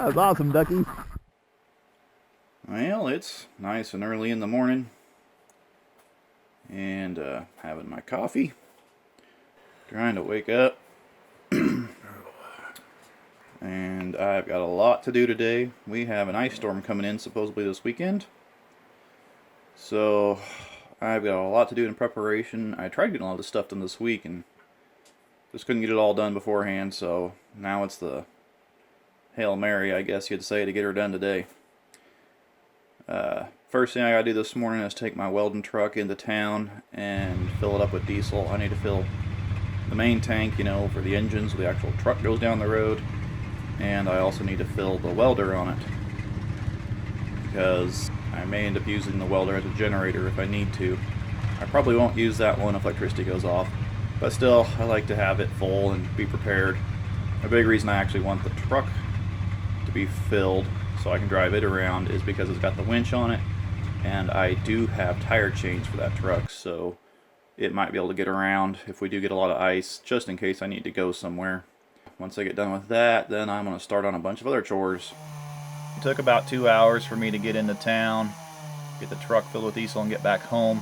That was awesome, Ducky. Well, it's nice and early in the morning. And having my coffee. Trying to wake up. And I've got a lot to do today. We have an ice storm coming in supposedly this weekend. So I've got a lot to do in preparation. I tried getting a lot of this stuff done this week and just couldn't get it all done beforehand. So now it's the Hail Mary, I guess you'd say, to get her done today. First thing I gotta do this morning is take my welding truck into town and fill it up with diesel. I need to fill the main tank, you know, for the engine so the actual truck goes down the road. And I also need to fill the welder on it, because I may end up using the welder as a generator if I need to. I probably won't use that one if electricity goes off, but still, I like to have it full and be prepared. A big reason I actually want the truck to be filled so I can drive it around is because it's got the winch on it, and I do have tire chains for that truck, so it might be able to get around if we do get a lot of ice, just in case I need to go somewhere. Once I get done with that, then I'm going to start on a bunch of other chores. It took about 2 hours for me to get into town, get the truck filled with diesel, and get back home.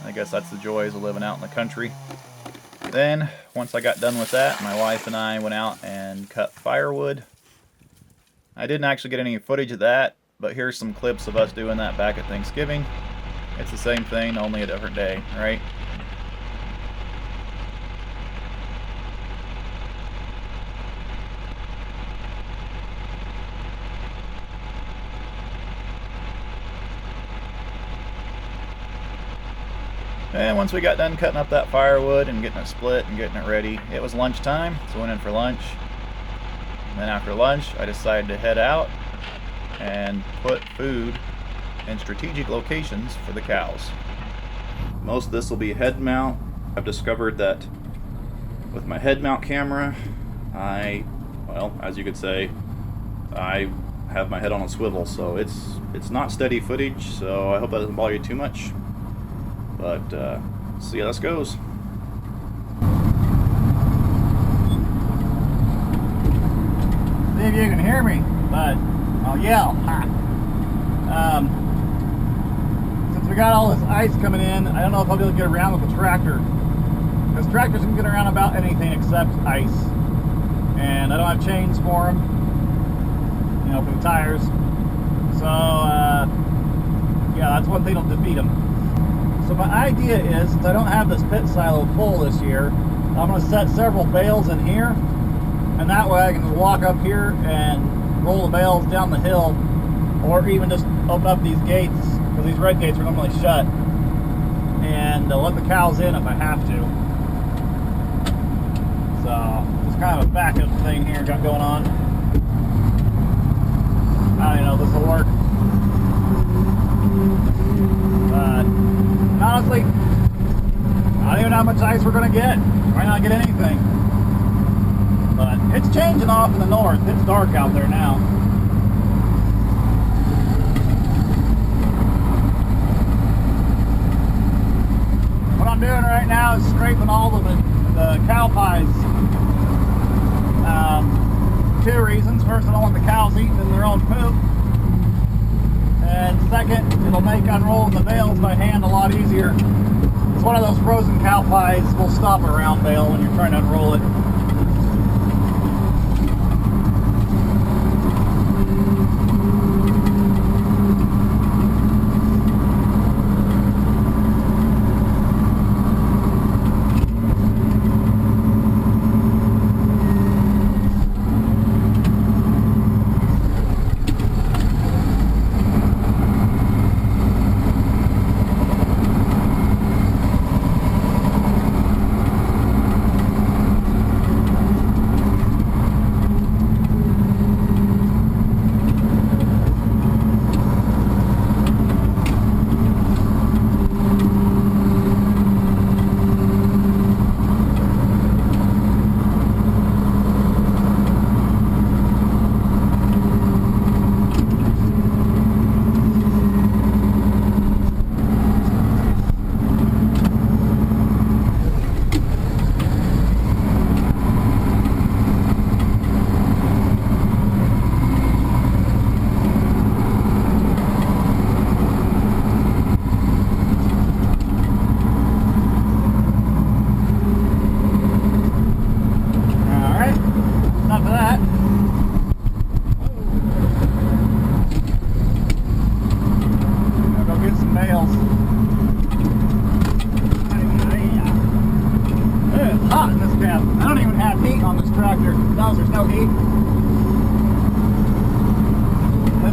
I guess that's the joys of living out in the country. Then, once I got done with that, my wife and I went out and cut firewood. I didn't actually get any footage of that, but here's some clips of us doing that back at Thanksgiving. It's the same thing, only a different day, right? And once we got done cutting up that firewood and getting it split and getting it ready, it was lunchtime, so I went in for lunch. And then after lunch, I decided to head out and put food in strategic locations for the cows. Most of this will be head mount. I've discovered that with my head mount camera, well, as you could say, I have my head on a swivel, so it's not steady footage, so I hope that doesn't bother you too much. But, see how this goes. See if you can hear me, but I'll yell. Since we got all this ice coming in, I don't know if I'll be able to get around with the tractor. Because tractors can get around about anything except ice. And I don't have chains for them, you know, for the tires. So, yeah, that's one thing that'll defeat them. So my idea is, since I don't have this pit silo full this year, I'm going to set several bales in here, and that way I can just walk up here and roll the bales down the hill, or even just open up these gates, because these red gates are normally shut, and let the cows in if I have to. So, just kind of a backup thing here got going on. I don't know if this will work. Honestly, I don't even know how much ice we're going to get. Might not get anything. But it's changing off in the north. It's dark out there now. What I'm doing right now is scraping all of the cow pies. Two reasons. First, I don't want the cows eating in their own poop. And second, it'll make unrolling the bales by hand a lot easier. It's one of those frozen cow pies will stop a round bale when you're trying to unroll it.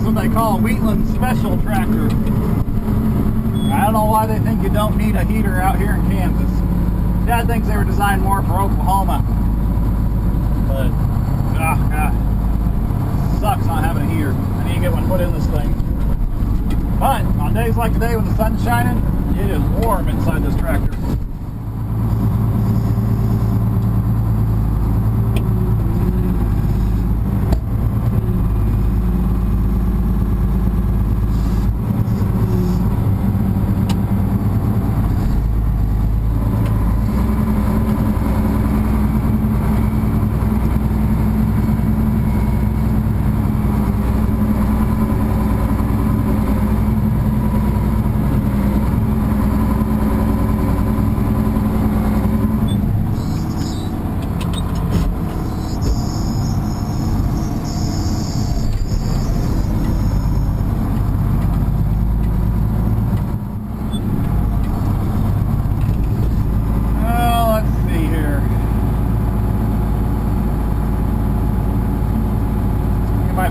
what they call a Wheatland special tractor. I don't know why they think you don't need a heater out here in Kansas. Dad thinks they were designed more for Oklahoma. But, sucks not having a heater. I need to get one put in this thing. But, on days like today when the sun's shining, it is warm inside this tractor.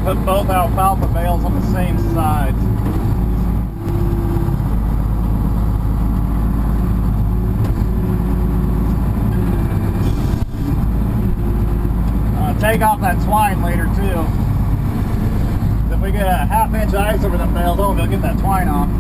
Put both alfalfa bales on the same side. Take off that twine later too. If we get a half-inch ice over the bales, we'll get that twine off.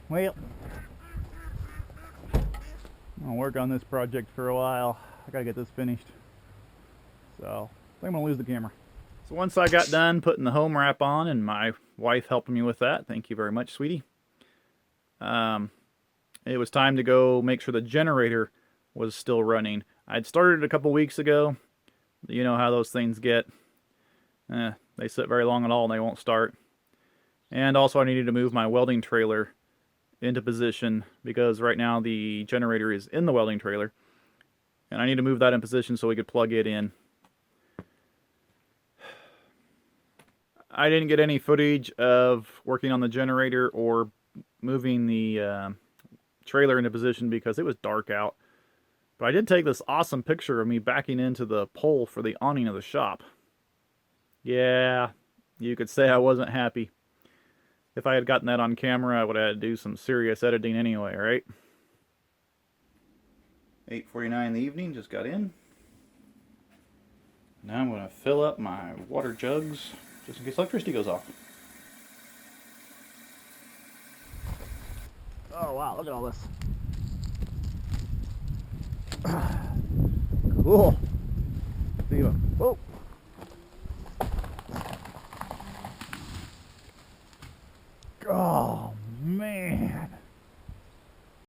Well, I'm gonna work on this project for a while. I gotta get this finished. So I think I'm gonna lose the camera. So once I got done putting the home wrap on, and my wife helping me with that, thank you very much, sweetie. It was time to go make sure the generator was still running. I'd started a couple weeks ago. You know how those things get. They sit very long at all and they won't start. And also I needed to move my welding trailer into position because right now the generator is in the welding trailer. And I need to move that in position so we could plug it in. I didn't get any footage of working on the generator or moving the trailer into position because it was dark out. But I did take this awesome picture of me backing into the pole for the awning of the shop. Yeah, you could say I wasn't happy. If I had gotten that on camera, I would have had to do some serious editing anyway, right? 8:49 in the evening, just got in. Now I'm going to fill up my water jugs just in case electricity goes off. Oh wow, look at all this. Cool. See you. Whoa.